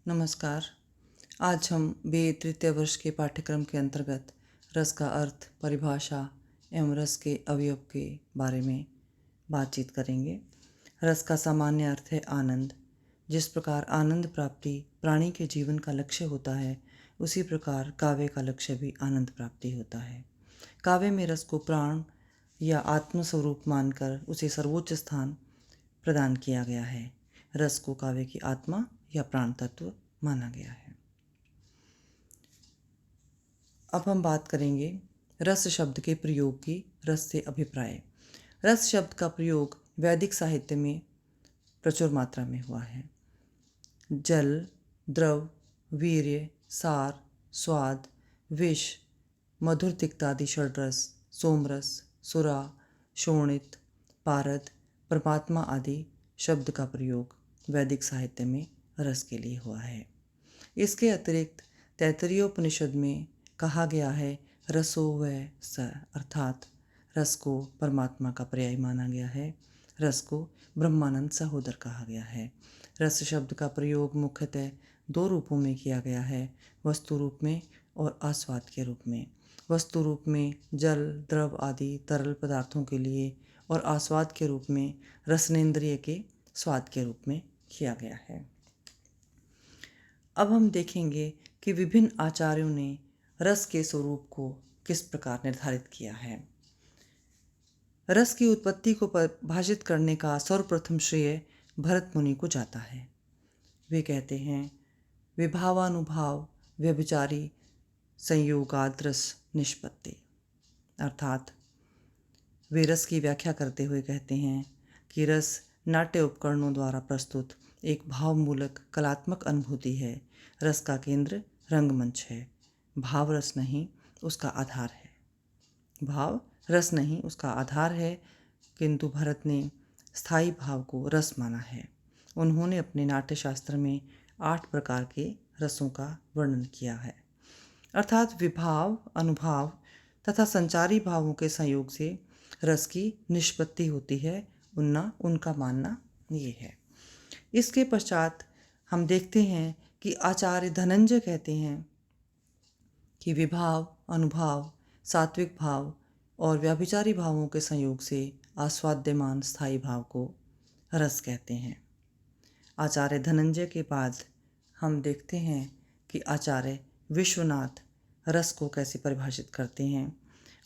नमस्कार। आज हम BA तृतीय वर्ष के पाठ्यक्रम के अंतर्गत रस का अर्थ, परिभाषा एवं रस के अवयव के बारे में बातचीत करेंगे। रस का सामान्य अर्थ है आनंद। जिस प्रकार आनंद प्राप्ति प्राणी के जीवन का लक्ष्य होता है, उसी प्रकार काव्य का लक्ष्य भी आनंद प्राप्ति होता है। काव्य में रस को प्राण या आत्मस्वरूप मानकर उसे सर्वोच्च स्थान प्रदान किया गया है। रस को काव्य की आत्मा या प्राण तत्व माना गया है। अब हम बात करेंगे रस शब्द के प्रयोग की। रस से अभिप्राय। रस शब्द का प्रयोग वैदिक साहित्य में प्रचुर मात्रा में हुआ है। जल, द्रव, वीर्य, सार, स्वाद, विष, मधुर तिक्तादि षड्रस, सोमरस, सुरा, शोणित, पारद, परमात्मा आदि शब्द का प्रयोग वैदिक साहित्य में रस के लिए हुआ है। इसके अतिरिक्त तैत्तरीयोपनिषद में कहा गया है रसो वै स, अर्थात रस को परमात्मा का पर्याय माना गया है। रस को ब्रह्मानंद सहोदर कहा गया है। रस शब्द का प्रयोग मुख्यतः दो रूपों में किया गया है, वस्तु रूप में और आस्वाद के रूप में। वस्तु रूप में जल, द्रव आदि तरल पदार्थों के लिए और आस्वाद के रूप में रसनेन्द्रिय के स्वाद के रूप में किया गया है। अब हम देखेंगे कि विभिन्न आचार्यों ने रस के स्वरूप को किस प्रकार निर्धारित किया है। रस की उत्पत्ति को परिभाषित करने का सर्वप्रथम श्रेय भरत मुनि को जाता है। वे कहते हैं विभावानुभाव व्यभिचारी संयोगाद रस निष्पत्ति, अर्थात वे रस की व्याख्या करते हुए कहते हैं कि रस नाट्य उपकरणों द्वारा प्रस्तुत एक भावमूलक कलात्मक अनुभूति है। रस का केंद्र रंगमंच है। भाव रस नहीं उसका आधार है। भाव रस नहीं उसका आधार है, किंतु भरत ने स्थायी भाव को रस माना है। उन्होंने अपने नाट्यशास्त्र में 8 प्रकार के रसों का वर्णन किया है, अर्थात विभाव, अनुभाव तथा संचारी भावों के संयोग से रस की निष्पत्ति होती है। उनका मानना ये है। इसके पश्चात हम देखते हैं कि आचार्य धनंजय कहते हैं कि विभाव, अनुभाव, सात्विक भाव और व्याभिचारी भावों के संयोग से आस्वाद्यमान स्थायी भाव को रस कहते हैं। आचार्य धनंजय के बाद हम देखते हैं कि आचार्य विश्वनाथ रस को कैसे परिभाषित करते हैं।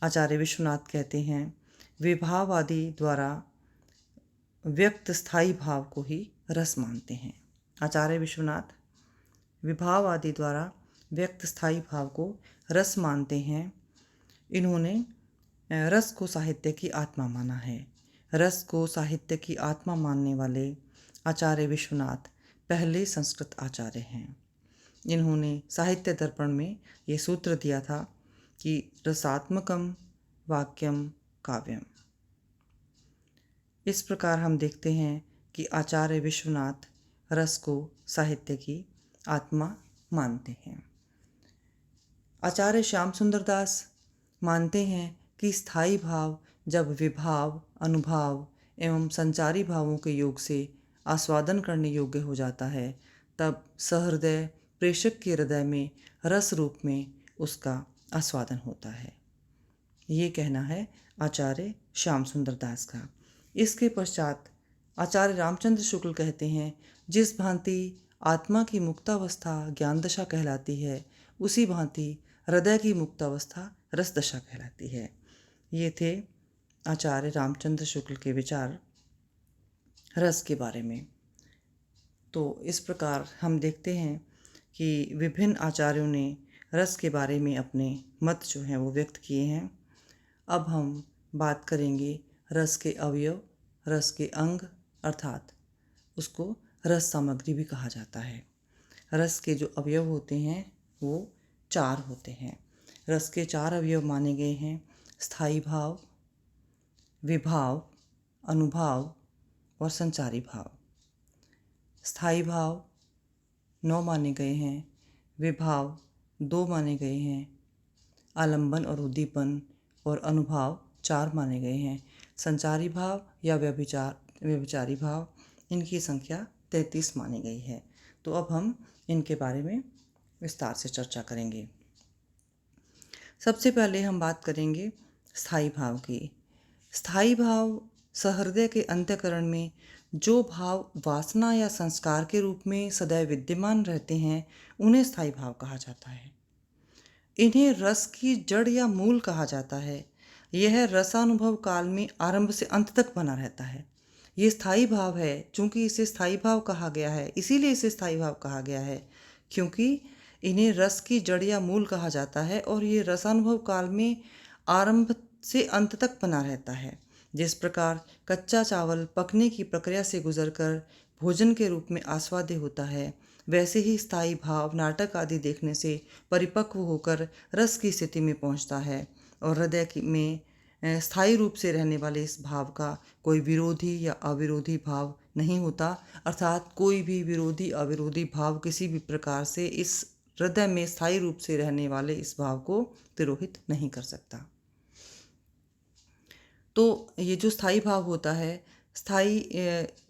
आचार्य विश्वनाथ कहते हैं विभाव आदि द्वारा व्यक्त स्थायी भाव को ही रस मानते हैं। आचार्य विश्वनाथ विभाव आदि द्वारा व्यक्त स्थायी भाव को रस मानते हैं। इन्होंने रस को साहित्य की आत्मा माना है। रस को साहित्य की आत्मा मानने वाले आचार्य विश्वनाथ पहले संस्कृत आचार्य हैं। इन्होंने साहित्य दर्पण में ये सूत्र दिया था कि रसात्मकम वाक्यम काव्यम। इस प्रकार हम देखते हैं कि आचार्य विश्वनाथ रस को साहित्य की आत्मा मानते हैं। आचार्य श्याम सुंदर दास मानते हैं कि स्थायी भाव जब विभाव, अनुभाव एवं संचारी भावों के योग से आस्वादन करने योग्य हो जाता है, तब सहृदय प्रेषक के हृदय में रस रूप में उसका आस्वादन होता है। ये कहना है आचार्य श्याम सुंदर दास का। इसके पश्चात आचार्य रामचंद्र शुक्ल कहते हैं जिस भांति आत्मा की मुक्तावस्था ज्ञान दशा कहलाती है, उसी भांति हृदय की मुक्तावस्था रस दशा कहलाती है। ये थे आचार्य रामचंद्र शुक्ल के विचार रस के बारे में। तो इस प्रकार हम देखते हैं कि विभिन्न आचार्यों ने रस के बारे में अपने मत जो हैं वो व्यक्त किए हैं। अब हम बात करेंगे रस के अवयव, रस के अंग, अर्थात उसको रस सामग्री भी कहा जाता है। रस के जो अवयव होते हैं वो 4 होते हैं। रस के 4 अवयव माने गए हैं स्थायी भाव, विभाव, अनुभाव और संचारी भाव। स्थायी भाव 9 माने गए हैं, विभाव 2 माने गए हैं, आलंबन और उद्दीपन और अनुभाव 4 माने गए हैं। संचारी भाव या व्यभिचारी भाव, इनकी संख्या 33 मानी गई है। तो अब हम इनके बारे में विस्तार से चर्चा करेंगे। सबसे पहले हम बात करेंगे स्थायी भाव की। स्थायी भाव सहृदय के अंतःकरण में जो भाव वासना या संस्कार के रूप में सदैव विद्यमान रहते हैं, उन्हें स्थायी भाव कहा जाता है। इन्हें रस की जड़ या मूल कहा जाता है। यह रसानुभव काल में आरंभ से अंत तक बना रहता है। ये स्थायी भाव है। चूंकि इसे स्थायी भाव कहा गया है, इसीलिए इसे स्थायी भाव कहा गया है, क्योंकि इन्हें रस की जड़ या मूल कहा जाता है और ये रसानुभव काल में आरंभ से अंत तक बना रहता है। जिस प्रकार कच्चा चावल पकने की प्रक्रिया से गुजरकर भोजन के रूप में आस्वाद्य होता है, वैसे ही स्थायी भाव नाटक आदि देखने से परिपक्व होकर रस की स्थिति में पहुंचता है और हृदय में स्थायी रूप से रहने वाले इस भाव का कोई विरोधी या अविरोधी भाव नहीं होता, अर्थात कोई भी विरोधी अविरोधी भाव किसी भी प्रकार से इस हृदय में स्थायी रूप से रहने वाले इस भाव को तिरोहित नहीं कर सकता। तो ये जो स्थायी भाव होता है, स्थायी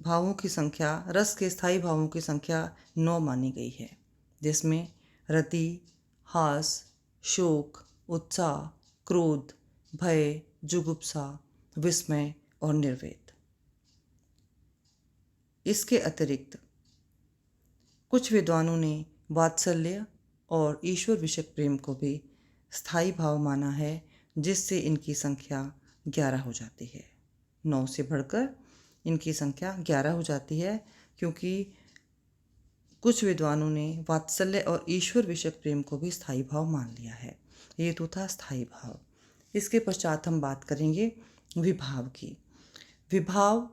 भावों की संख्या, रस के स्थायी भावों की संख्या 9 मानी गई है, जिसमें रति, हास, शोक, उत्साह, क्रोध, भय, जुगुप्सा, विस्मय और निर्वेद। इसके अतिरिक्त कुछ विद्वानों ने वात्सल्य और ईश्वर विषयक प्रेम को भी स्थायी भाव माना है, जिससे इनकी संख्या 11 हो जाती है। 9 से बढ़कर इनकी संख्या 11 हो जाती है, क्योंकि कुछ विद्वानों ने वात्सल्य और ईश्वर विषयक प्रेम को भी स्थायी भाव मान लिया है। ये तो था स्थायी भाव। इसके पश्चात हम बात करेंगे विभाव की। विभाव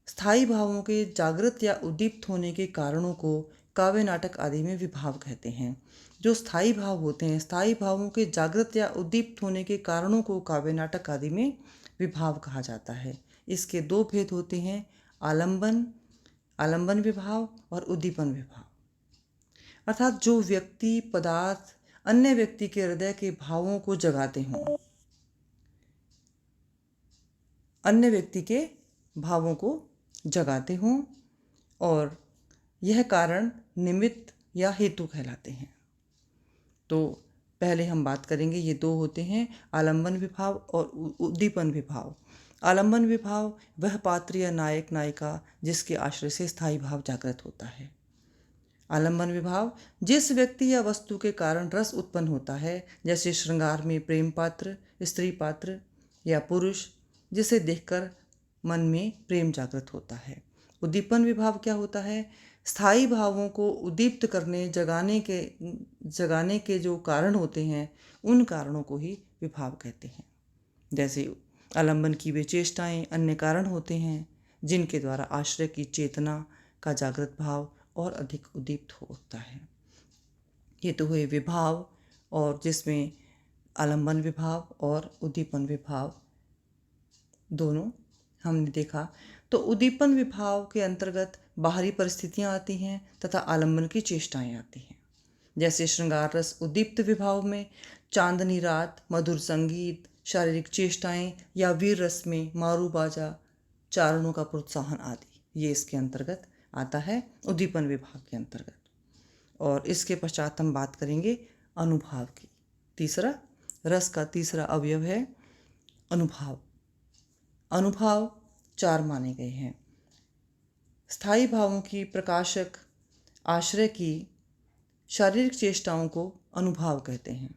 स्थायी भावों के जागृत या उद्दीप्त होने के कारणों को काव्य नाटक आदि में विभाव कहते हैं। जो स्थायी भाव होते हैं, स्थायी भावों के जागृत या उद्दीप्त होने के कारणों को काव्य नाटक आदि में विभाव कहा जाता है। इसके 2 भेद होते हैं, आलंबन विभाव और उद्दीपन विभाव। अर्थात जो व्यक्ति पदार्थ अन्य व्यक्ति के हृदय के भावों को जगाते हों, अन्य व्यक्ति के भावों को जगाते हों, और यह कारण निमित्त या हेतु कहलाते हैं। तो पहले हम बात करेंगे, ये 2 होते हैं, आलंबन विभाव और उद्दीपन विभाव। आलंबन विभाव वह पात्र या नायक नायिका जिसके आश्रय से स्थायी भाव जागृत होता है। आलंबन विभाव जिस व्यक्ति या वस्तु के कारण रस उत्पन्न होता है, जैसे श्रृंगार में प्रेम पात्र, स्त्री पात्र या पुरुष, जिसे देखकर मन में प्रेम जागृत होता है। उद्दीपन विभाव क्या होता है? स्थायी भावों को उद्दीप्त करने, जगाने के जो कारण होते हैं, उन कारणों को ही विभाव कहते हैं। जैसे आलंबन की वे चेष्टाएं अन्य कारण होते हैं, जिनके द्वारा आश्रय की चेतना का जागृत भाव और अधिक उद्दीप्त होता है। ये तो हुए विभाव, और जिसमें आलंबन विभाव और उद्दीपन विभाव दोनों हमने देखा। तो उद्दीपन विभाव के अंतर्गत बाहरी परिस्थितियां आती हैं तथा आलंबन की चेष्टाएं आती हैं। जैसे श्रृंगार रस उद्दीप्त विभाव में चांदनी रात, मधुर संगीत, शारीरिक चेष्टाएं, या वीर रस में मारू बाजा, चारणों का प्रोत्साहन आदि, ये इसके अंतर्गत आता है, उद्दीपन विभाग के अंतर्गत। और इसके पश्चात हम बात करेंगे अनुभाव की। तीसरा, रस का तीसरा अवयव है अनुभाव। अनुभाव 4 माने गए हैं। स्थायी भावों की प्रकाशक आश्रय की शारीरिक चेष्टाओं को अनुभाव कहते हैं।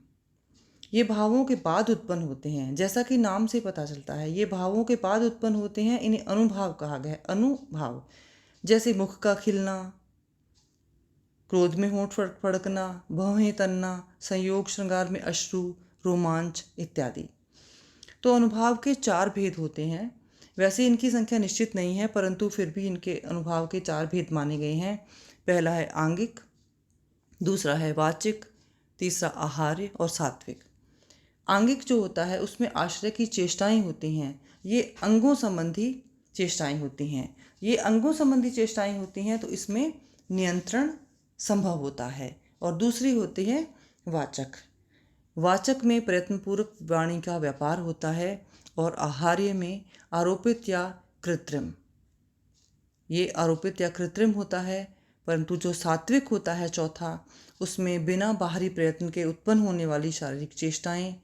ये भावों के बाद उत्पन्न होते हैं, जैसा कि नाम से पता चलता है, ये भावों के बाद उत्पन्न होते हैं, इन्हें अनुभाव कहा गया है। अनुभाव जैसे मुख का खिलना, क्रोध में होंठ फड़कना, भौहें तनना, संयोग श्रृंगार में अश्रु, रोमांच इत्यादि। तो अनुभाव के 4 भेद होते हैं। वैसे इनकी संख्या निश्चित नहीं है, परंतु फिर भी इनके अनुभव के 4 भेद माने गए हैं। पहला है आंगिक, दूसरा है वाचिक, तीसरा आहार्य और सात्विक। आंगिक जो होता है उसमें आश्रय की चेष्टाएं होती हैं, ये अंगों संबंधी चेष्टाएं होती हैं। ये अंगों संबंधी चेष्टाएं होती हैं तो इसमें नियंत्रण संभव होता है। और दूसरी होती है वाचक। वाचक में प्रयत्नपूर्वक वाणी का व्यापार होता है, और आहार्य में आरोपित या कृत्रिम। ये आरोपित या कृत्रिम होता है, परंतु जो सात्विक होता है चौथा, उसमें बिना बाहरी प्रयत्न के उत्पन्न होने वाली शारीरिक चेष्टाएं,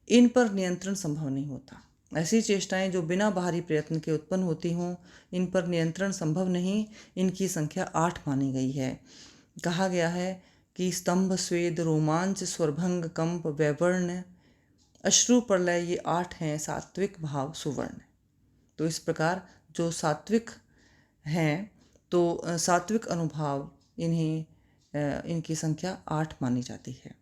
इन पर नियंत्रण संभव नहीं होता। ऐसी चेष्टाएं जो बिना बाहरी प्रयत्न के उत्पन्न होती हों, इन पर नियंत्रण संभव नहीं। इनकी संख्या 8 मानी गई है। कहा गया है कि स्तंभ, स्वेद, रोमांच, स्वरभंग, कंप, वैवर्ण, अश्रु, प्रलय, ये 8 हैं सात्विक भाव सुवर्ण। तो इस प्रकार जो सात्विक हैं, तो सात्विक अनुभाव इनकी संख्या 8 मानी जाती है।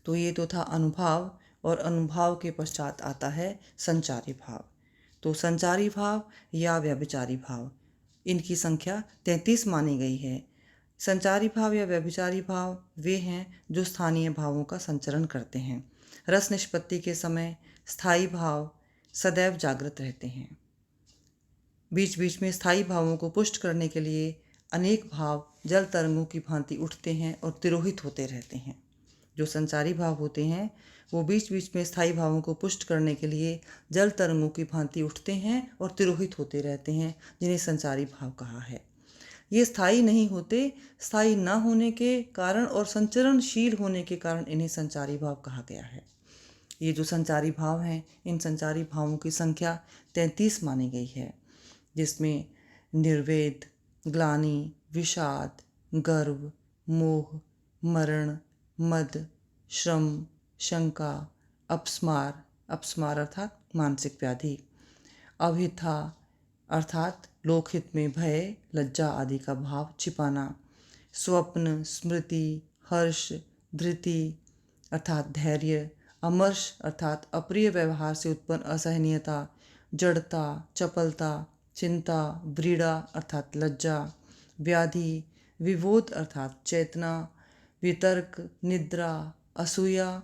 तो ये तो था अनुभाव, और अनुभाव के पश्चात आता है संचारी भाव। तो संचारी भाव या व्यभिचारी भाव, इनकी संख्या 33 मानी गई है। संचारी भाव या व्यभिचारी भाव वे हैं जो स्थानीय भावों का संचरण करते हैं। रस निष्पत्ति के समय स्थायी भाव सदैव जागृत रहते हैं। बीच बीच में स्थायी भावों को पुष्ट करने के लिए अनेक भाव जल तरंगों की भांति उठते हैं और तिरोहित होते रहते हैं। जो संचारी भाव होते हैं वो बीच बीच में स्थायी भावों को पुष्ट करने के लिए जल तरंगों की भांति उठते हैं और तिरोहित होते रहते हैं, जिन्हें संचारी भाव कहा है। ये स्थायी नहीं होते, स्थायी न होने के कारण और संचरणशील होने के कारण इन्हें संचारी भाव कहा गया है। ये जो संचारी भाव हैं, इन संचारी भावों की संख्या 33 मानी गई है, जिसमें निर्वेद, ग्लानि, विषाद, गर्व, मोह, मरण, मद, श्रम, शंका, अपस्मार अर्थात मानसिक व्याधि, अभिथा अर्थात लोकहित में भय, लज्जा आदि का भाव छिपाना, स्वप्न, स्मृति, हर्ष, धृति अर्थात धैर्य, अमर्ष अर्थात अप्रिय व्यवहार से उत्पन्न असहनीयता, जड़ता, चपलता, चिंता, व्रीड़ा अर्थात लज्जा, व्याधि, विबोध अर्थात चेतना, वितर्क, निद्रा, असूया,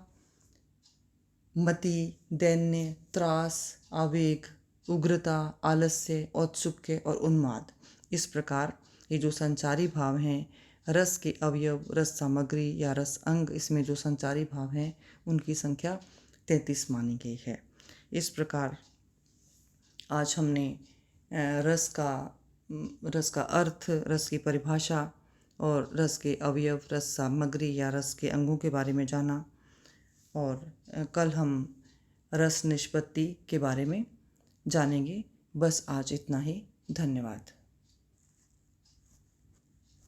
मति, दैन्य, त्रास, आवेग, उग्रता, आलस्य, औत्सुक्य और उन्माद। इस प्रकार ये जो संचारी भाव हैं, रस के अवयव, रस सामग्री या रस अंग, इसमें जो संचारी भाव हैं उनकी संख्या 33 मानी गई है। इस प्रकार आज हमने रस का अर्थ, रस की परिभाषा और रस के अवयव, रस सामग्री या रस के अंगों के बारे में जाना, और कल हम रस निष्पत्ति के बारे में जानेंगे। बस आज इतना ही। धन्यवाद।